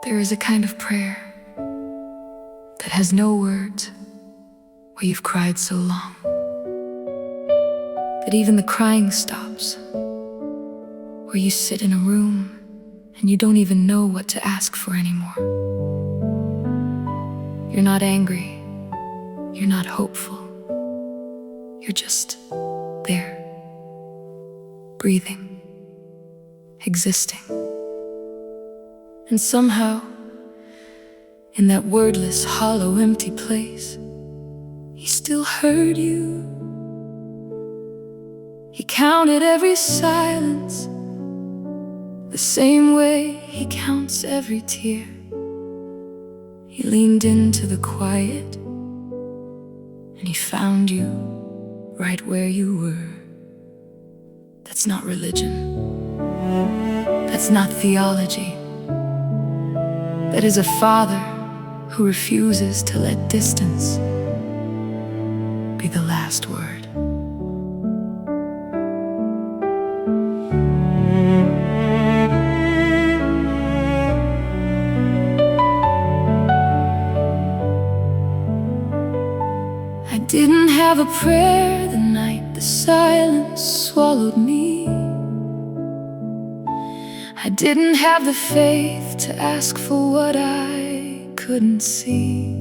There is a kind of prayer that has no words, where you've cried so long that even the crying stops, where you sit in a room and you don't even know what to ask for anymore. You're not angry, you're not hopeful, you're just there, breathing, existing. And somehow, in that wordless, hollow, empty place, he still heard you. He counted every silence the same way he counts every tear. He leaned into the quiet and he found you right where you were. That's not religion. That's not theology. That is a father who refuses to let distance be the last word. I didn't have a prayer the night the silence swallowed me. I didn't have the faith to ask for what I couldn't see.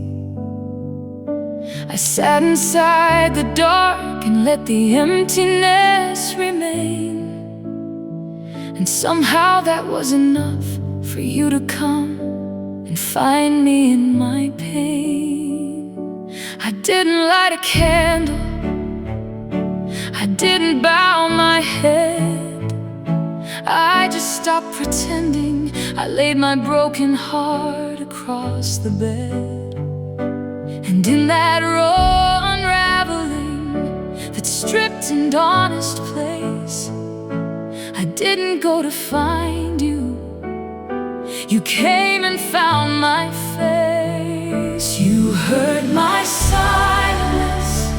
I sat inside the dark and let the emptiness remain. And somehow that was enough for you to come and find me in my pain. I didn't light a candle, I didn't bow my head. I just stopped pretending. I laid my broken heart across the bed. And in that raw unraveling, that stripped and honest place, I didn't go to find you. You came and found my face. You heard my silence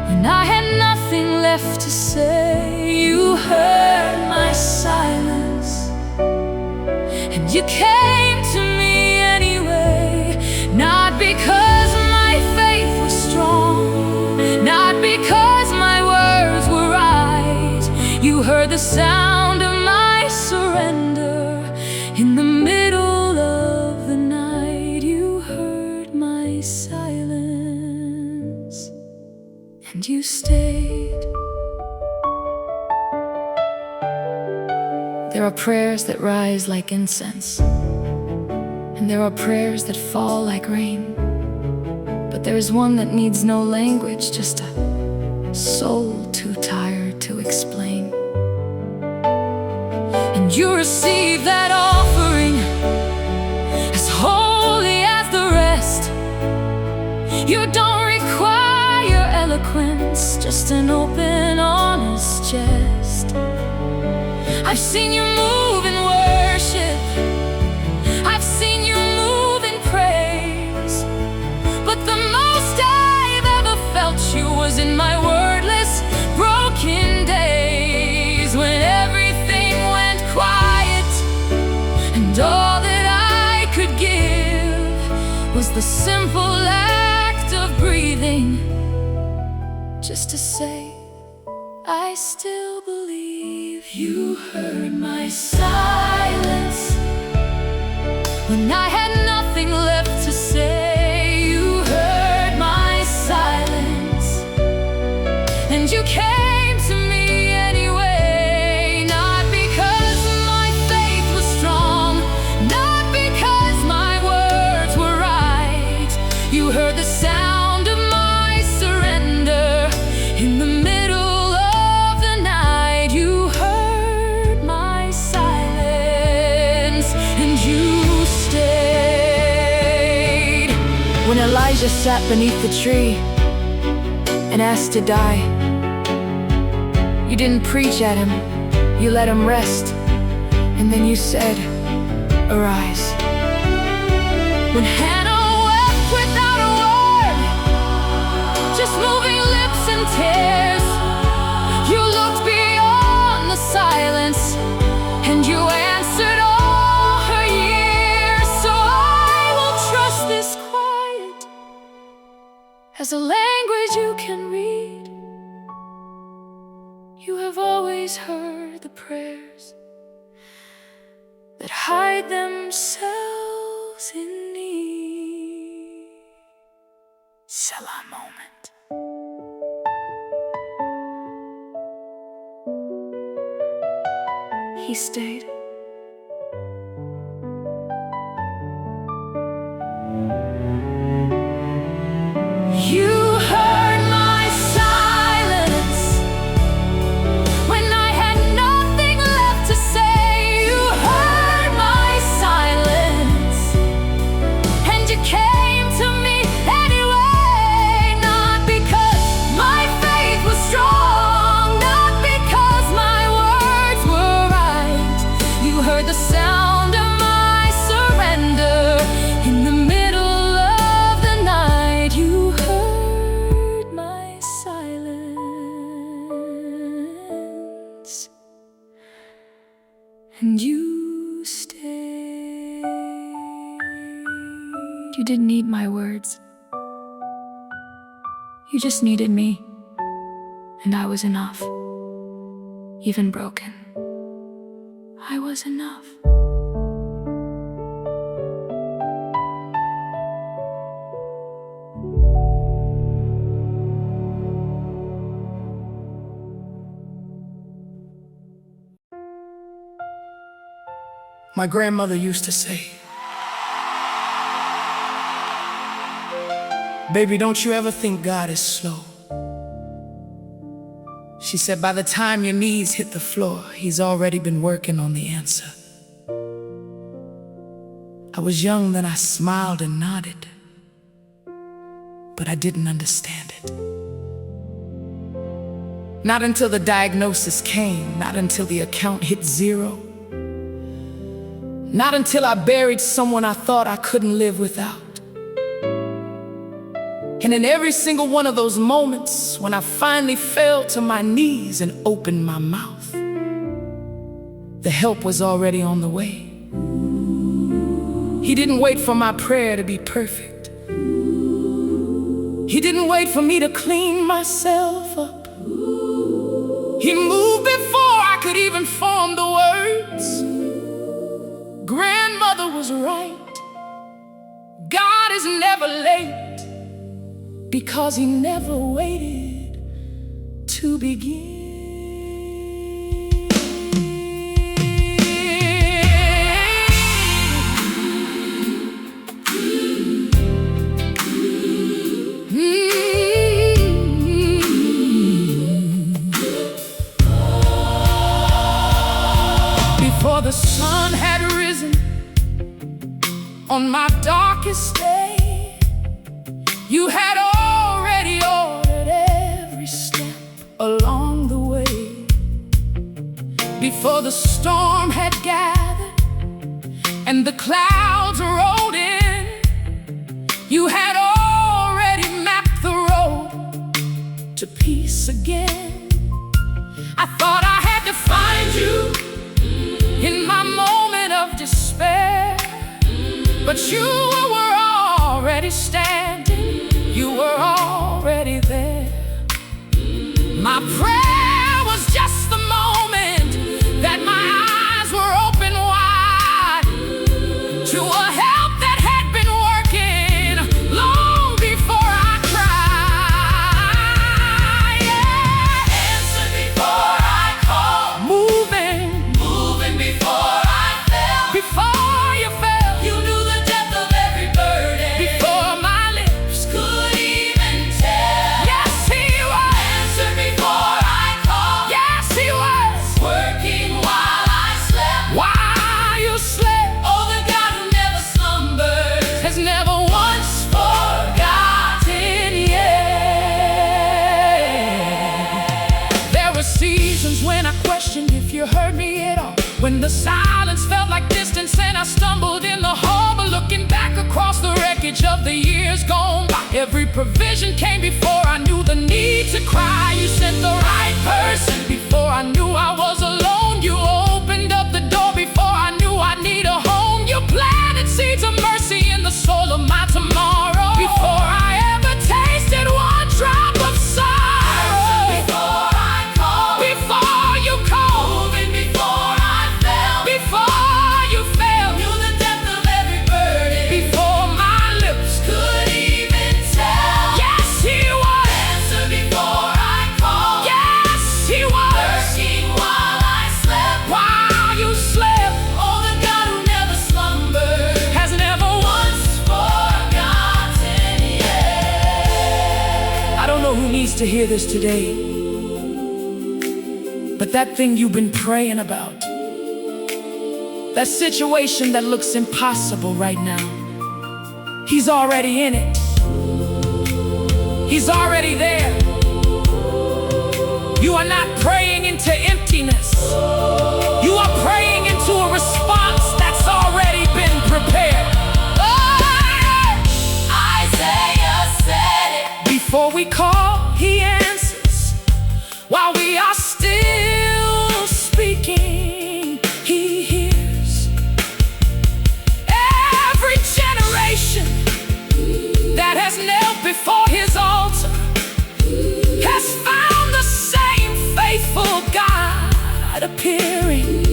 when I had nothing left to say. You heard my silence and you came to me anyway. Not because my faith was strong, not because my words were right. You heard the sound of my surrender in the middle of the night. You heard my silence and you stayed. There are prayers that rise like incense, and there are prayers that fall like rain. But there is one that needs no language, just a soul too tired to explain. And you receive that offering as holy as the rest. You don't require eloquence, just an open, honest chest. I've seen you move in worship, I've seen you move in praise, but the most I've ever felt you was in my wordless, broken days, when everything went quiet and all that I could give was the simple act of breathing, just to say, I still believe. You heard my silence when I had nothing left to say. You heard my silence and you came to me anyway. Not because my faith was strong, not because my words were right. You heard the sound of my surrender in the middle of the night. You heard my silence and you stayed. When Elijah sat beneath the tree and asked to die, you didn't preach at him, you let him rest, and then you said, arise. When Hannah wept without a word, just moving lips and tears, you looked beyond the silence and you answered all her years. as a language you can read. You have always heard the prayers that hide themselves in need. Selah moment. He stayed. You heard my silence when I had nothing left to say. You heard my silence, and you came to me anyway. Not because my faith was strong, not because my words were right. You heard the sound of my surrender in the middle of the night. You heard my silence, and you stayed. You didn't need my words. You just needed me, and I was enough. Even broken, I was enough. My grandmother used to say, "Baby, don't you ever think God is slow." She said, by the time your knees hit the floor, He's already been working on the answer. I was young then, I smiled and nodded, but I didn't understand it. Not until the diagnosis came, not until the account hit zero, not until I buried someone I thought I couldn't live without. And in every single one of those moments, when I finally fell to my knees and opened my mouth, the help was already on the way. He didn't wait for my prayer to be perfect. He didn't wait for me to clean myself up. He moved before I could even form the words. Grandmother was right. God is never late, because He never waited to begin. Before the sun had risen on my darkest day, You had already ordered every step along the way. Before the storm had gathered and the clouds rolled in, You had already mapped the road to peace again. I thought I had to find You in my moment of despair, but You were already standing, You were already there. My prayer was just the moment that my eyes were open wide to a help that had been working long before I cried. Yeah. Answered before I called, moving before I fell. Before you fell, You knew the depth of every burden. Before my lips could even tell. Yes, He was. Answered before I called. Yes, He was. Working while I slept. While you slept. Oh, the God who never slumbers has never once forgotten yet. There were seasons when I questioned if You heard me at all, when the silence felt like distance and I stumbled in the hall. But looking back across the wreckage of the years gone by, every provision came before I knew the need to cry. You sent the right person before I knew I was alone. You opened up the door before I knew I'd need a home. You planted seeds of mercy in the soul of my tomorrow before I ever tasted one. needs to hear this today. But that thing you've been praying about, that situation that looks impossible right now, He's already in it. He's already there. You are not praying into emptiness. You are praying into a response that's already been prepared. Isaiah said it. Before we call, He answers. While we are still speaking, He hears. Every generation that has knelt before His altar has found the same faithful God appearing.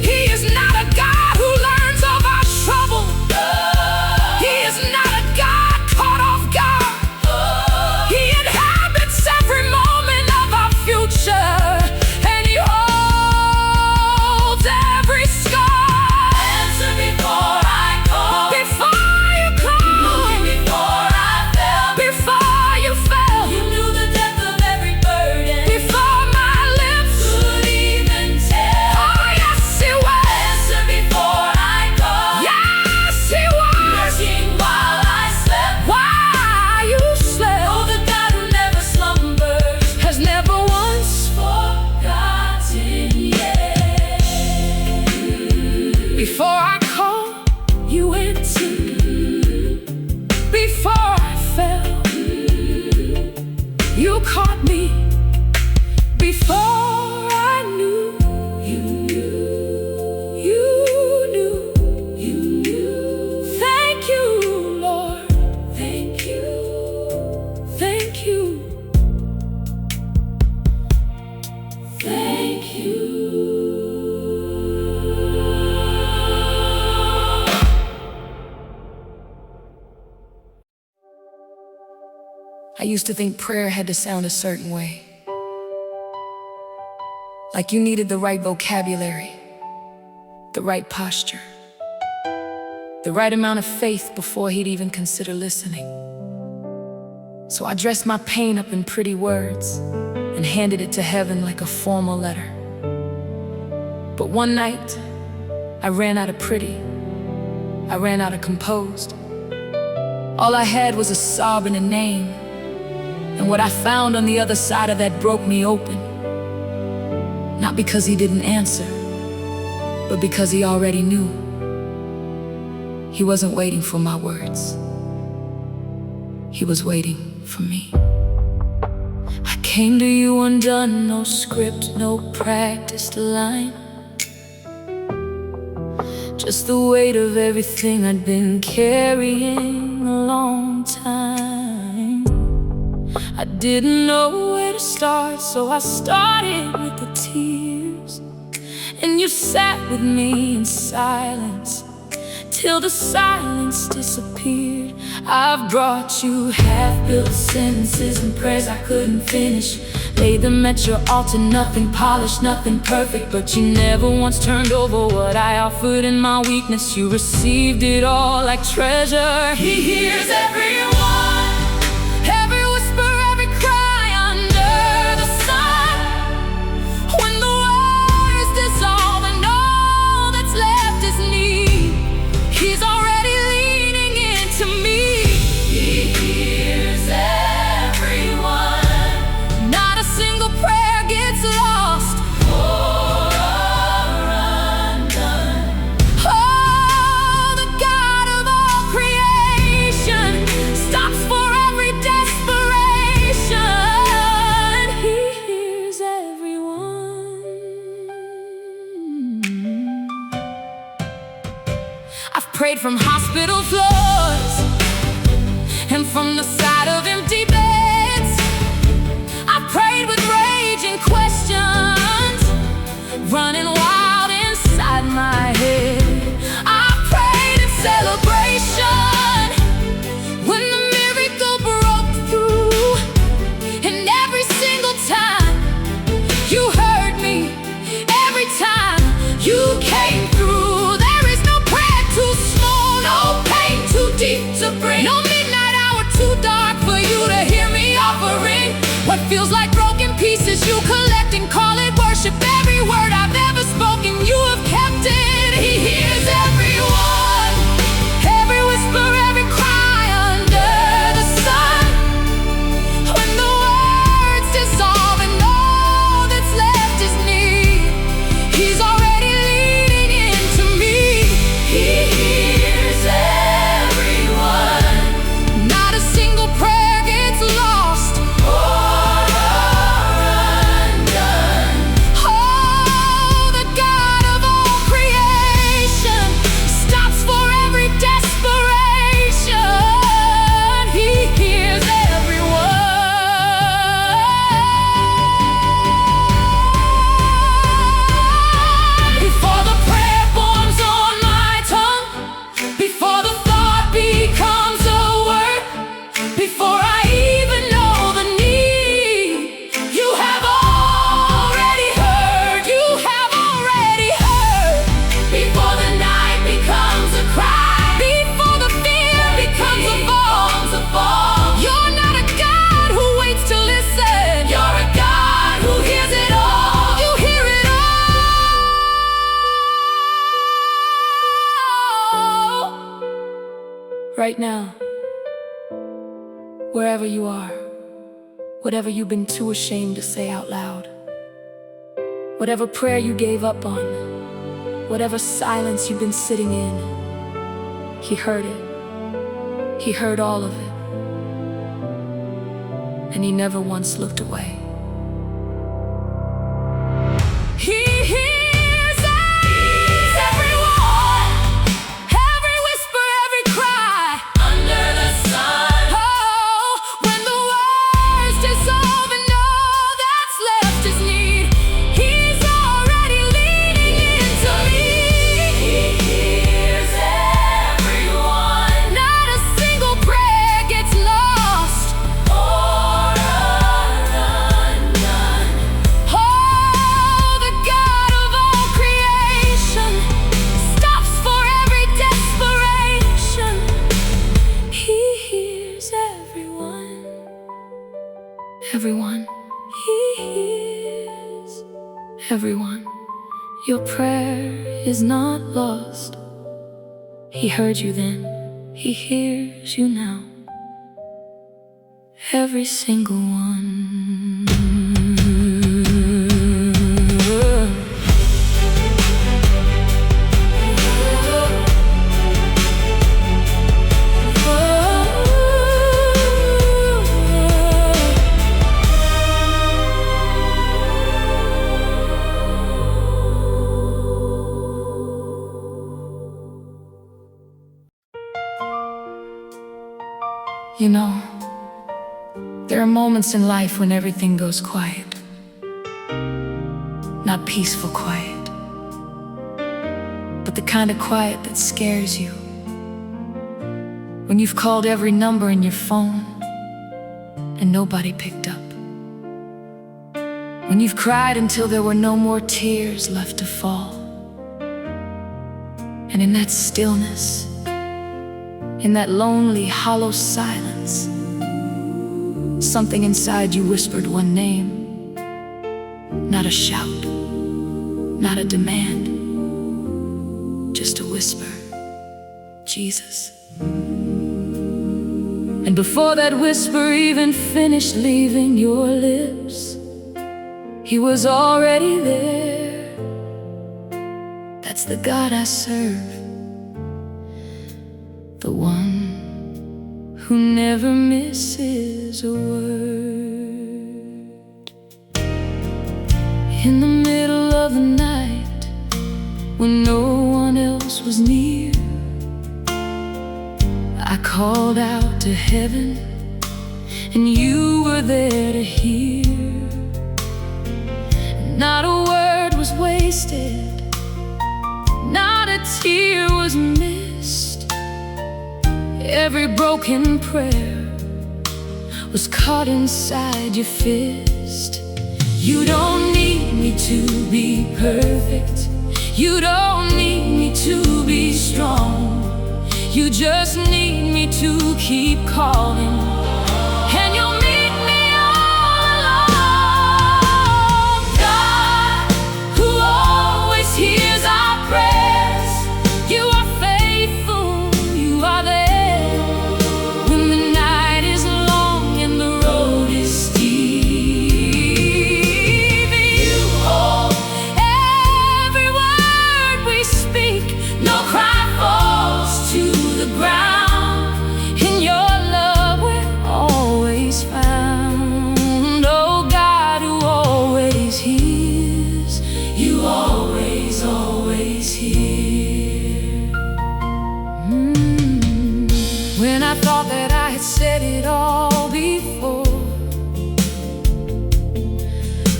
He is not a God who learns of our trouble. He is not a God caught off guard. He inhabits every moment of our future, and He holds every scar. Answer before I call. Before you call, Moving before I fell. before you fell, You knew the depth of every burden. before my lips Could even tell. oh yes He was, Answer before I call. yes He was. Working while I slept. While you slept, Oh, the God who never slumbers. has never once. Forgotten yet. Before I call, you answered. Before I fell, you caught me. Before I knew, you knew. You knew. You knew. Thank you, Lord. Thank you. Thank you. Thank you. I used to think prayer had to sound a certain way. Like you needed the right vocabulary, the right posture, the right amount of faith before He'd even consider listening. So I dressed my pain up in pretty words and handed it to heaven like a formal letter. But one night, I ran out of pretty. I ran out of composed. All I had was a sob and a name. And what I found on the other side of that broke me open. Not because He didn't answer, but because He already knew. He wasn't waiting for my words. He was waiting for me. I came to you undone, no script, no practiced line. Just the weight of everything I'd been carrying a long time. I didn't know where to start, so I started with the tears. And you sat with me in silence till the silence disappeared. I've brought you half-built sentences and prayers I couldn't finish. Laid them at your altar, nothing polished, nothing perfect, but you never once turned over what I offered in my weakness. You received it all like treasure. He hears everyone. Every whisper, every cry under the sun. When the words dissolve and all that's left is need, He's already leaning into me. He hears everyone. Not a single prayer gets lost Or undone. Oh, the God of all creation stops for every desperation. He hears everyone. I've prayed from hospital floors and from the side of empty beds. I've prayed with raging questions running wild inside my head. I prayed in celebration when the miracle broke through. And every single time you heard me, every time you came through. There is no prayer too small, no pain too deep to bring, no midnight hour too dark for you feels like broken pieces you collect and call it worship. Every word I've ever spoken, you have kept it. He hears everyone, every whisper, every cry under the sun. When the words dissolve and all that's left is need, He's already leading into me. He hears everyone. Not a single prayer gets lost or undone. Oh, the God of all creation stops for every desperation. He hears everyone. Before the prayer forms on my tongue, before the thought becomes a word, before I even know the need, you have already heard. You have already heard. Before the night becomes a cry, before the fear becomes a fall, you're not a God who waits to listen. You're a God who hears it all. You hear it all. Right now, wherever you are, whatever you've been too ashamed to say out loud, whatever prayer you gave up on, whatever silence you've been sitting in, He heard it. He heard all of it. And He never once looked away. He hears everyone, every whisper, every cry under the sun. Oh, when the words dissolve and all that's left is need, He's already leading into me. He hears everyone. Not a single prayer gets lost or undone. Oh, the God of all creation stops for every desperation. He hears everyone. Everyone. He hears everyone. Your prayer is not lost. He heard you then. He hears you now. Every single one. You know, there are moments in life when everything goes quiet. Not peaceful quiet, but the kind of quiet that scares you. When you've called every number in your phone and nobody picked up. When you've cried until there were no more tears left to fall. And in that stillness, in that lonely, hollow silence, something inside you whispered one name. Not a shout, not a demand, just a whisper. Jesus. And before that whisper even finished leaving your lips, He was already there. That's the God I serve, the one who never misses a word. In the middle of the night, when no one else was near, I called out to heaven, and you were there to hear. Not a word was wasted, not a tear was missed. Every broken prayer was caught inside your fist. You don't need me to be perfect, you don't need me to be strong. You just need me to keep calling, and you'll meet me all along. always here. When I thought that I had said it all before,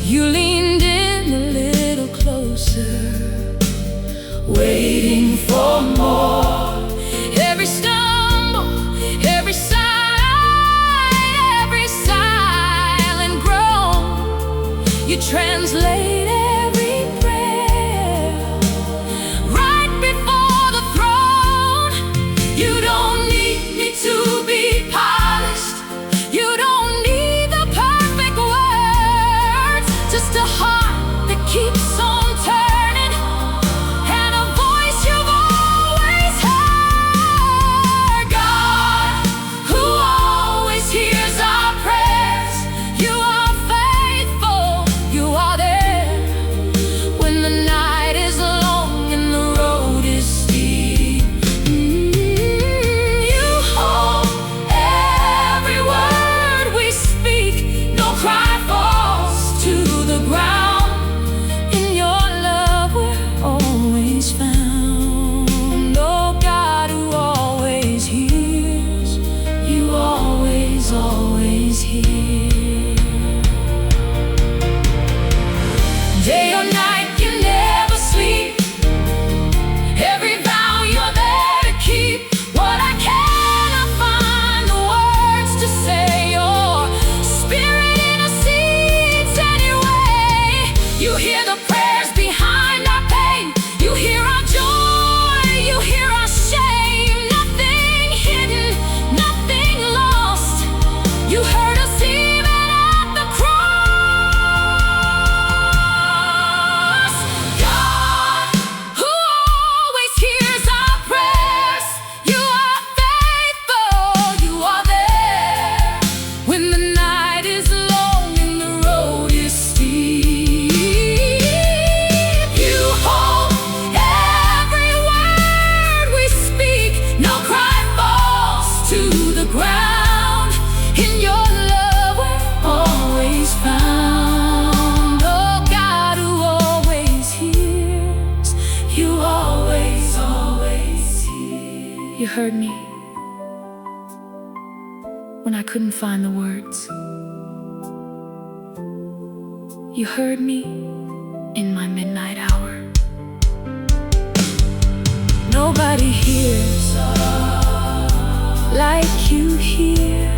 you leaned in a little closer, waiting for more. Every stumble, every sigh, every silent groan, you translate every prayer right before the throne. You don't need me to be polished, you don't need the perfect words, just a heart that keeps on turning, and a voice you've always heard. God, who always hears our prayers, you are faithful, you are there when the night is long and the road is steep. You hold every word we speak, no cry falls to the ground. In your love we're always found. Oh God, who always hears, you always, always hear. Day or night, you never sleep. Every vow you're there to keep. What I cannot find the words to say, your spirit intercedes anyway. You hear the prayers behind our pain, you hear our joy, you hear our shame. Nothing hidden, nothing lost. You heard us even at the cross. God, who always hears our prayers, you are faithful, you are there when the night is long and the road is steep. You hold every word we speak, no cry falls to the ground. In your love we're always found. Oh God, who always hears, you always, always hear. You heard me when I couldn't find the words. You heard me in my midnight hour. Nobody hears like you hear.